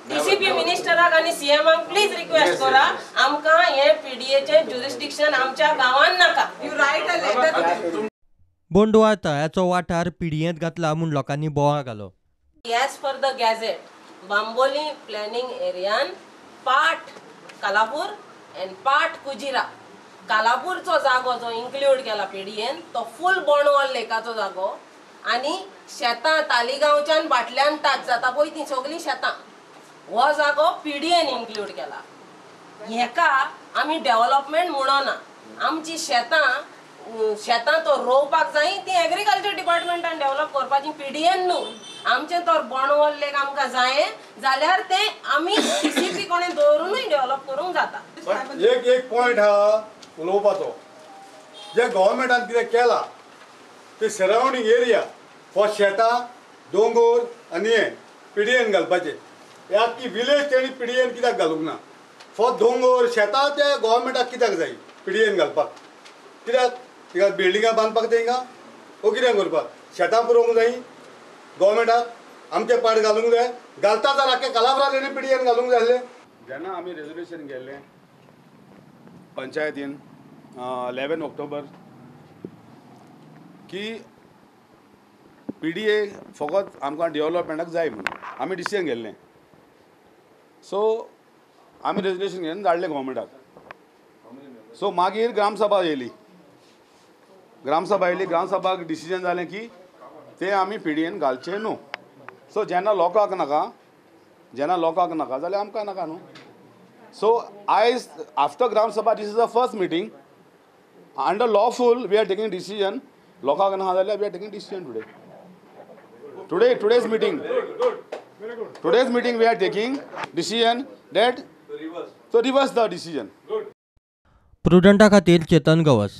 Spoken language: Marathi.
डीसीपी मिनिस्टराक आणि सीएमाक प्लीज रिक्वेस्ट करा आमका हे पीडीएचे ज्युरिस्डिक्शन आमच्या गावान नाका. You write a letter. बोंडवाळ तळ्याचो वाठार पिडयेंत घातला म्हूण लोकांनी बोवाळ घालो. As per the gazette, Bamboli planning area part Kalapur and part Kujira. Kalapurचो जागो जो इन्क्लूड केला पीडीएन तो फुल बोंडवळ लेकाचो जागो आणि शेतां तालिगांवच्यान बाटल्यान टच जाता पळय ती सगळी शेतां हो जागो पीडीएन इन्क्लूड केला. हेका आमी डेव्हलपमेंट म्हणना. आमची शेतां तो रोवपाक जाय ती एग्रीकल्चर डिपार्टमेंटान डेव्हलप करपाची पीडीएन न्हू. आमचे तर बोंडवळ लेक आमकां जाय जाल्यार ते आमी डीसीपी कोणे दवरूनय डेव्हलप करूंक जाता. एक पॉयंट हा उलोवपाचो जे गव्हर्मेंटान कितें केला ते सरावंडींग एरिया फॉर शेतां दोंगर आनी हे पीडीएन घालपाचे. ह्या की विलेज तेणी पीडीएन कित्याक घालूंक ना. फॉर दोंगर शेतां ते गव्हर्मेंटाक कित्याक जाय पीडीएन घालपाक. कित्याक तिका बिल्डिंगां बांदपाक तेंकां ओ कितें करपाक शेतां पुरोवंक जाय गव्हर्मेंटाक आमचे पाड घालूंक जाय. घालता जाल्यार आख्या कालाब्रा तेणी पीडीएन घालूंक जाय आसलें. जेन्ना आमी रेजोल्युशन केल्लें पंचायतीन 11 ऑक्टोबर की पीडीए फकत आमकां डेव्हलपमेंटाक जाय म्हणून आमी डिसिजन घेल्लें. सो आमी रेजोल्युशन घेवन धाडलें गव्हर्मेंटाक. सो मागीर ग्रामसभा येयली. ग्रामसभाक डिसिजन जालें की ते आमी पीडीएन घालचें न्हू. सो जेन्ना लोकांक नाका जाल्यार आमकां नाका न्हू. सो आयज after gram sabha this is the first meeting under lawful we are taking decision. लोकांक नाका जाल्यार we are taking decision today's meeting we are taking decision that to reverse the decision. प्रुडंटा खातीर चेतन गवस.